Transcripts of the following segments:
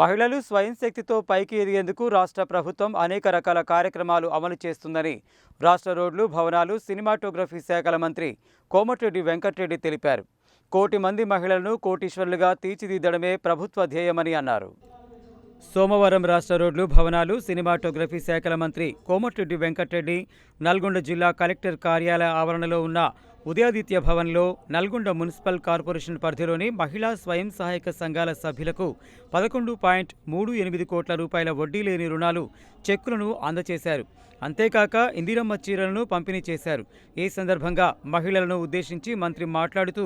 మహిళలు స్వయం శక్తితో పైకి ఎదిగేందుకు రాష్ట్ర ప్రభుత్వం అనేక రకాల కార్యక్రమాలు అమలు చేస్తుందని రాష్ట్ర రోడ్లు, భవనాలు, సినిమాటోగ్రఫీ శాఖల మంత్రి కోమటిరెడ్డి వెంకటరెడ్డి తెలిపారు. కోటి మంది మహిళలను కోటీశ్వరులుగా తీర్చిదిద్దడమే ప్రభుత్వ ధ్యేయమని అన్నారు. సోమవారం రాష్ట్ర రోడ్లు, భవనాలు, సినిమాటోగ్రఫీ శాఖల మంత్రి కోమటిరెడ్డి వెంకటరెడ్డి నల్గొండ జిల్లా కలెక్టర్ కార్యాలయ ఆవరణలో ఉన్న ఉదయాదిత్య భవన్లో నల్గొండ మున్సిపల్ కార్పొరేషన్ పరిధిలోని మహిళా స్వయం సహాయక సంఘాల సభ్యులకు 11.38 కోట్ల రూపాయల వడ్డీ లేని రుణాలు చెక్కులను అందజేశారు. అంతేకాక ఇందిరమ్మ చీరలను పంపిణీ చేశారు. ఈ సందర్భంగా మహిళలను ఉద్దేశించి మంత్రి మాట్లాడుతూ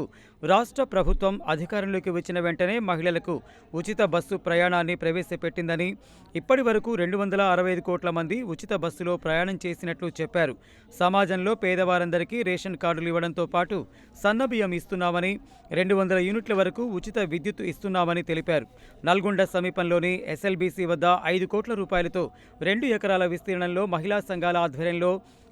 రాష్ట్ర ప్రభుత్వం అధికారంలోకి వచ్చిన వెంటనే మహిళలకు ఉచిత బస్సు ప్రయాణాన్ని ప్రవేశపెట్టిందని, ఇప్పటి వరకు 265 కోట్ల మంది ఉచిత బస్సులో ప్రయాణం చేసినట్లు చెప్పారు. సమాజంలో పేదవారందరికీ రేషన్ కార్డులు ఇవ్వడంతో పాటు సన్నబియ్యం ఇస్తున్నామని, 200 యూనిట్ల వరకు ఉచిత విద్యుత్ ఇస్తున్నామని తెలిపారు. నల్గొండ సమీపంలోని ఎస్ఎల్బీసీ వద్ద 5 కోట్ల రూపాయలతో 2 ఎకరాల విస్తీర్ణంలో మహిళా సంఘాల ఆధ్వర్యంలో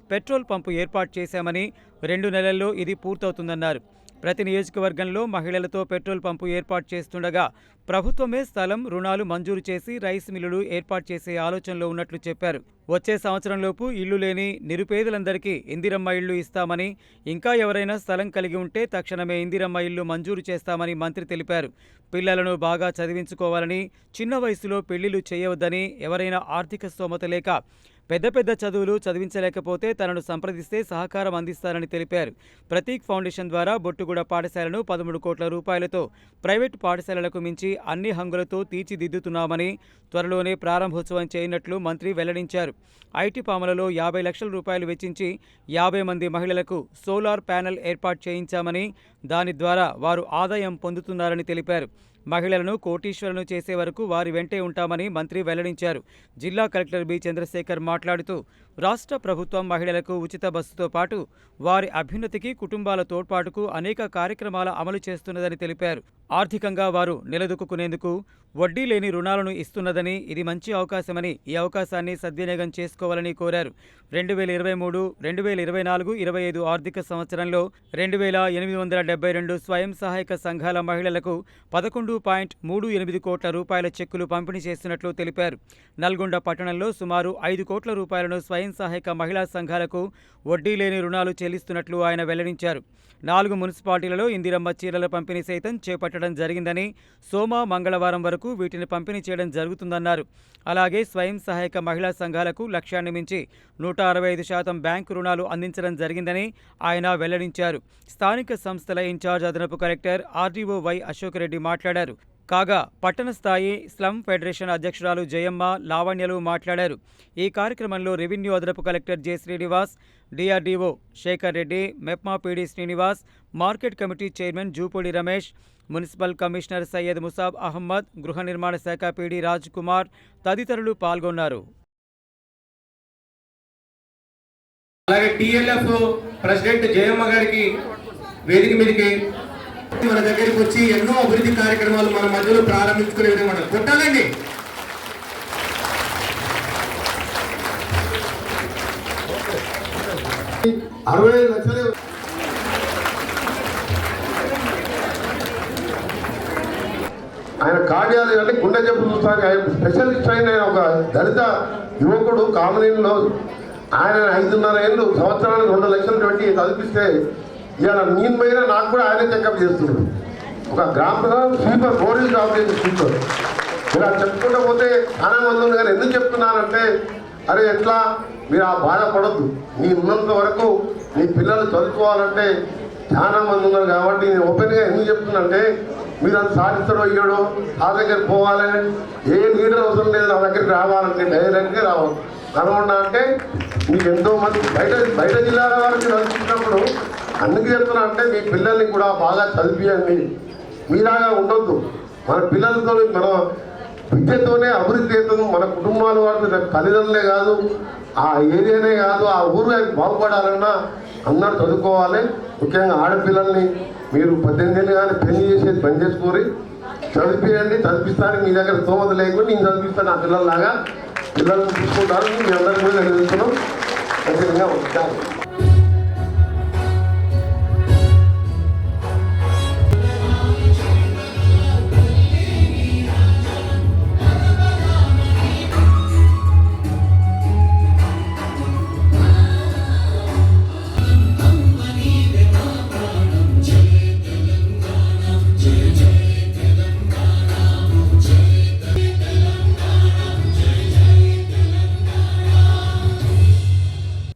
పెట్రోల్ పంపు ఏర్పాటు చేశామని, 2 నెలల్లో ఇది పూర్తవుతుందన్నారు. ప్రతి నియోజకవర్గంలో మహిళలతో పెట్రోల్ పంపు ఏర్పాటు చేస్తుండగా ప్రభుత్వమే స్థలం, రుణాలు మంజూరు చేసి రైస్ మిల్లులు ఏర్పాటు చేసే ఆలోచనలో ఉన్నట్లు చెప్పారు. వచ్చే సంవత్సరంలోపు ఇళ్లు లేని నిరుపేదలందరికీ ఇందిరమ్మ ఇళ్లు ఇస్తామని, ఇంకా ఎవరైనా స్థలం కలిగి ఉంటే తక్షణమే ఇందిరమ్మ ఇళ్లు మంజూరు చేస్తామని మంత్రి తెలిపారు. పిల్లలను బాగా చదివించుకోవాలని, చిన్న వయసులో పెళ్లిళ్లు చేయవద్దని, ఎవరైనా ఆర్థిక స్తోమత లేక పెద్ద చదువులు చదివించలేకపోతే తనను సంప్రదిస్తే సహకారం అందిస్తారని తెలిపారు. ప్రతీక్ ఫౌండేషన్ ద్వారా బొట్టుగూడ పాఠశాలను 13 కోట్ల రూపాయలతో ప్రైవేటు పాఠశాలలకు మించి అన్ని హంగులతో తీర్చిదిద్దుతున్నామని, త్వరలోనే ప్రారంభోత్సవం చేయనున్నట్లు మంత్రి వెల్లడించారు. ఐటీ పాములలో 50 లక్షల రూపాయలు వెచ్చించి 50 మంది మహిళలకు సోలార్ ప్యానెల్ ఏర్పాటు చేయించామని, దాని ద్వారా వారు ఆదాయం పొందుతున్నారని తెలిపారు. మహిళలను కోటీశ్వరులను చేసే వరకు వారి వెంటే ఉంటామని మంత్రి వెల్లడించారు. జిల్లా కలెక్టర్ బి చంద్రశేఖర్ మాట్లాడుతూ రాష్ట్ర ప్రభుత్వం మహిళలకు ఉచిత బస్సుతో పాటు వారి అభ్యున్నతికి, కుటుంబాల తోడ్పాటుకు అనేక కార్యక్రమాల అమలు చేస్తున్నదని తెలిపారు. ఆర్థికంగా వారు నిలదొక్కునేందుకు వడ్డీ లేని రుణాలను ఇస్తున్నదని, ఇది మంచి అవకాశమని, ఈ అవకాశాన్ని సద్వినియోగం చేసుకోవాలని కోరారు. 2023-2024-25 ఆర్థిక సంవత్సరంలో 2872 స్వయం సహాయక సంఘాల మహిళలకు 11.38 కోట్ల రూపాయల చెక్కులు పంపిణీ చేస్తున్నట్లు తెలిపారు. నల్గొండ పట్టణంలో సుమారు 5 కోట్ల రూపాయలను స్వయం సహాయక మహిళా సంఘాలకు వడ్డీ లేని రుణాలు చెల్లిస్తున్నట్లు ఆయన వెల్లడించారు. 4 మున్సిపాలిటీలలో ఇందిరమ్మ చీరల పంపిణీ సైతం చేపట్టడం జరిగిందని, సోమ, మంగళవారం వరకు వీటిని పంపిణీ చేయడం జరుగుతుందన్నారు. అలాగే స్వయం సహాయక మహిళా సంఘాలకు లక్ష్యాన్ని మించి 165% బ్యాంకు రుణాలు అందించడం జరిగిందని ఆయన వెల్లడించారు. స్థానిక సంస్థల ఇన్ఛార్జ్ అదనపు collector RDO why Ashok Reddy మాట్లాడారు. కాగా పట్టణ స్థాయి స్లమ్ ఫెడరేషన్ అధ్యక్షురాలు జయమ్మ, లావణ్యలు మాట్లాడారు. ఈ కార్యక్రమంలో రెవెన్యూ అదనపు collector J Srinivas, DRDO Sekhar Reddy, MEPMA PD Srinivas, market committee chairman Jupudi Ramesh, municipal commissioner Syed Musab Ahmed, గృహ నిర్మాణ శాఖ పీడీ రాజ్ కుమార్ తదితరులు పాల్గొన్నారు. అలాగే టిఎల్ఎఫ్ ప్రెసిడెంట్ జయమ్మ గారికి వేదిక మీదకి మన దగ్గరికి వచ్చి ఎన్నో అభివృద్ధి కార్యక్రమాలు మన మధ్యలో ప్రారంభించుకునే విధంగా కొట్టాలండి. ఆయన కార్యాలయం అంటే గుండె జబ్బు చూస్తాను. ఆయన స్పెషలిస్ట్ అయిన ఒక దళిత యువకుడు కామనీలో ఆయన 5.5 ఏళ్ళు సంవత్సరానికి 2 లక్షలు పెట్టి చదివిస్తే ఇవాళ నేను పోయినా నాకు కూడా ఆయనే చెకప్ చేస్తున్నాడు. ఒక గ్రామంలో స్వీపర్, బోర్డింగ్ ఆపరేషన్ స్వీపర్. ఇలా చెప్పుకుంటూ పోతే చాలా మంది ఉంది. కానీ ఎందుకు చెప్తున్నానంటే, అరే ఎట్లా మీరు ఆ బాధపడద్దు. మీ ఉన్నంత వరకు మీ పిల్లలు చదువుకోవాలంటే చాలా మంది ఉన్నారు. కాబట్టి నేను ఓపెన్గా ఎందుకు చెప్తున్నంటే, మీరు అది సాధిస్తాడో ఇయ్యడో ఆ దగ్గర పోవాలని ఏ లీడర్ అవసరం లేదు. నా దగ్గరికి రావాలంటే డైరెక్ట్గా రావాలి. నల్గొండ అంటే మీకు ఎంతో మంది బయట జిల్లాల వారికి చదివించినప్పుడు అందుకు చెప్తున్నా అంటే, మీ పిల్లల్ని కూడా బాగా చదివియండి. మీలాగా ఉండొద్దు. మన పిల్లలతో మన విద్యతోనే అభివృద్ధి అవుతుంది. మన కుటుంబాల వారికి తల్లిదండ్రులే కాదు, ఆ ఏరియానే కాదు, ఆ ఊరు బాగుపడాలన్నా అందరూ చదువుకోవాలి. ముఖ్యంగా ఆడపిల్లల్ని మీరు 18 ఏళ్ళు కానీ పెళ్లి చేసేది బంద్ చేసుకోరి, చదివించండి. చదివిస్తానికి మీ దగ్గర స్తోమత లేకుండా నేను చదివిస్తాను. ఆ పిల్లల్లాగా పిల్లల్ని చూసుకుంటాను. మీ అందరికీ కూడా తెలుస్తున్నాం. ఖచ్చితంగా ఉంటాను.